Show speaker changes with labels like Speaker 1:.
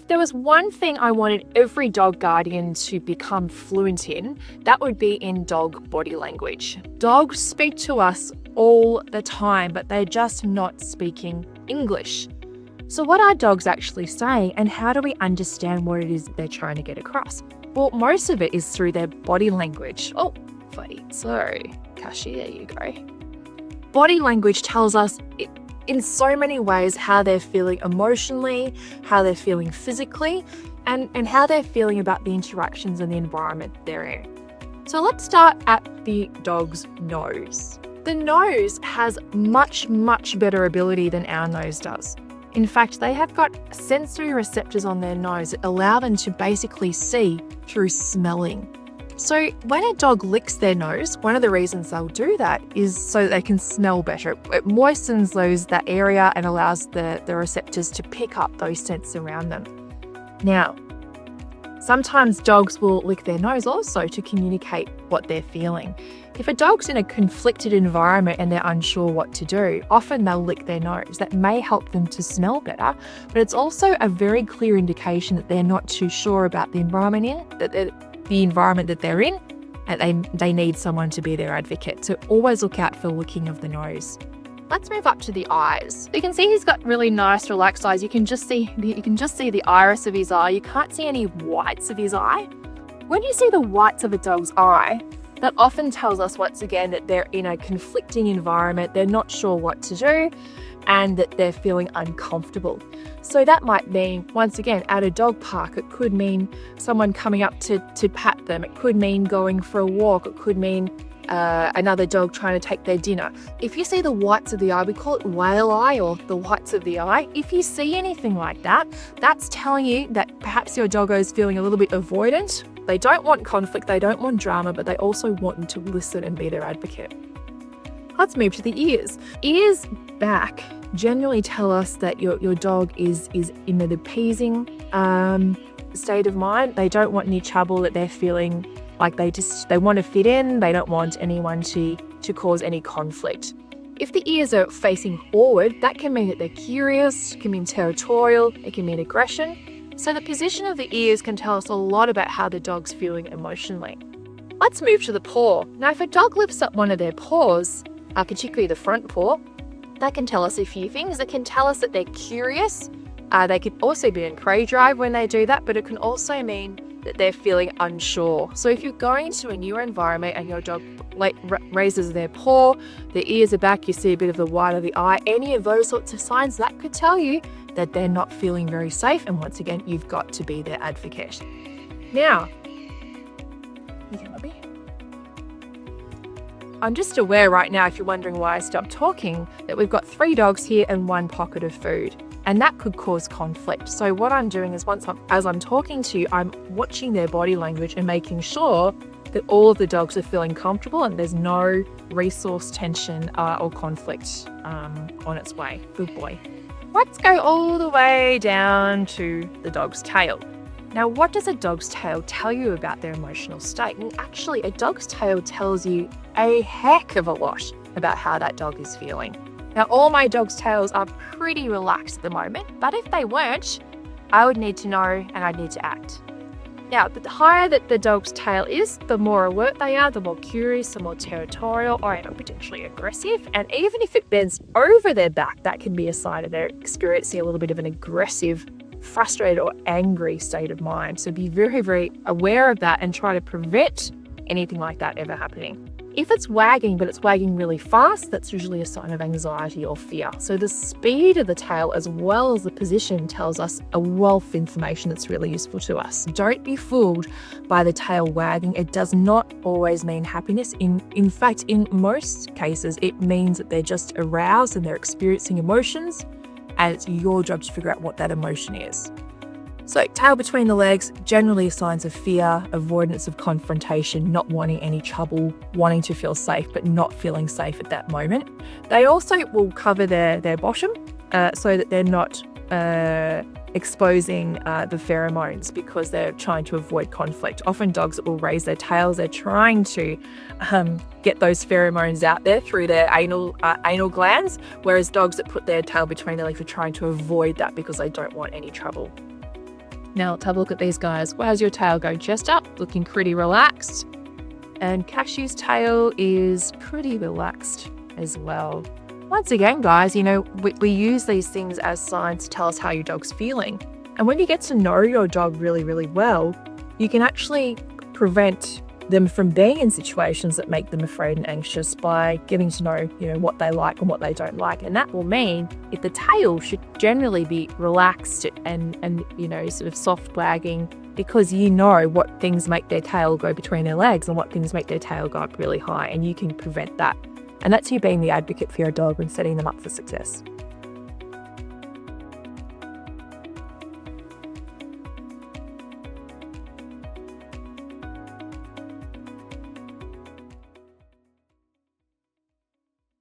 Speaker 1: If there was one thing I wanted every dog guardian to become fluent in, that would be in dog body language. Dogs speak to us all the time, but they're just not speaking English. So what are dogs actually saying, and how do we understand what it is they're trying to get across? Well, most of it is through their body language. Oh, buddy, sorry. Kashi, there you go. Body language tells us in so many ways how they're feeling emotionally, how they're feeling physically, and how they're feeling about the interactions and the environment they're in. So let's start at the dog's nose. The nose has much, much better ability than our nose does. In fact, they have got sensory receptors on their nose that allow them to basically see through smelling. So when a dog licks their nose, one of the reasons they'll do that is so that they can smell better. It moistens that area and allows the receptors to pick up those scents around them. Now, sometimes dogs will lick their nose also to communicate what they're feeling. If a dog's in a conflicted environment and they're unsure what to do, often they'll lick their nose. That may help them to smell better, but it's also a very clear indication that they're not too sure about the environment that they're in, and they need someone to be their advocate. So always look out for licking of the nose. Let's move up to the eyes. You can see he's got really nice, relaxed eyes. You can just see the iris of his eye. You can't see any whites of his eye. When you see the whites of a dog's eye, that often tells us once again that they're in a conflicting environment. They're not sure what to do, and that they're feeling uncomfortable. So that might mean, once again, at a dog park, it could mean someone coming up to pat them. It could mean going for a walk. It could mean another dog trying to take their dinner. If you see the whites of the eye, we call it whale eye or the whites of the eye. If you see anything like that, that's telling you that perhaps your doggo is feeling a little bit avoidant. They don't want conflict, they don't want drama, but they also want you to listen and be their advocate. Let's move to the ears. Ears back generally tell us that your dog is in an appeasing state of mind. They don't want any trouble, that they're feeling like they want to fit in. They don't want anyone to cause any conflict. If the ears are facing forward, that can mean that they're curious, it can mean territorial, it can mean aggression. So the position of the ears can tell us a lot about how the dog's feeling emotionally. Let's move to the paw. Now, if a dog lifts up one of their paws, particularly the front paw, that can tell us a few things. It can tell us that they're curious. They could also be in prey drive when they do that, but it can also mean that they're feeling unsure. So if you're going to a new environment and your dog raises their paw, the ears are back, you see a bit of the white of the eye, any of those sorts of signs, that could tell you that they're not feeling very safe. And once again, you've got to be their advocate. Now, you can love me. I'm just aware right now, if you're wondering why I stopped talking, that we've got 3 dogs here and 1 pocket of food. And that could cause conflict. So what I'm doing is as I'm talking to you, I'm watching their body language and making sure that all of the dogs are feeling comfortable and there's no resource tension or conflict on its way. Good boy. Let's go all the way down to the dog's tail. Now, what does a dog's tail tell you about their emotional state? Well, actually, a dog's tail tells you a heck of a lot about how that dog is feeling. Now, all my dog's tails are pretty relaxed at the moment, but if they weren't, I would need to know and I'd need to act. Now, the higher that the dog's tail is, the more alert they are, the more curious, the more territorial, or even potentially aggressive. And even if it bends over their back, that can be a sign that they're experiencing a little bit of an aggressive, frustrated, or angry state of mind. So be very, very aware of that and try to prevent anything like that ever happening. If it's wagging, but it's wagging really fast, that's usually a sign of anxiety or fear. So the speed of the tail as well as the position tells us a wealth of information that's really useful to us. Don't be fooled by the tail wagging. It does not always mean happiness. In fact, in most cases, it means that they're just aroused and they're experiencing emotions, and it's your job to figure out what that emotion is. So tail between the legs, generally signs of fear, avoidance of confrontation, not wanting any trouble, wanting to feel safe but not feeling safe at that moment. They also will cover their bottom so that they're not exposing the pheromones because they're trying to avoid conflict. Often dogs that will raise their tails, they're trying to get those pheromones out there through their anal glands, whereas dogs that put their tail between their legs are trying to avoid that because they don't want any trouble. Now let's have a look at these guys. Well, how's your tail go? Chest up, looking pretty relaxed. And Cashew's tail is pretty relaxed as well. Once again, guys, we use these things as signs to tell us how your dog's feeling. And when you get to know your dog really, really well, you can actually prevent them from being in situations that make them afraid and anxious by getting to know, what they like and what they don't like. And that will mean if the tail should generally be relaxed and sort of soft wagging, because you know what things make their tail go between their legs and what things make their tail go up really high, and you can prevent that. And that's you being the advocate for your dog and setting them up for success.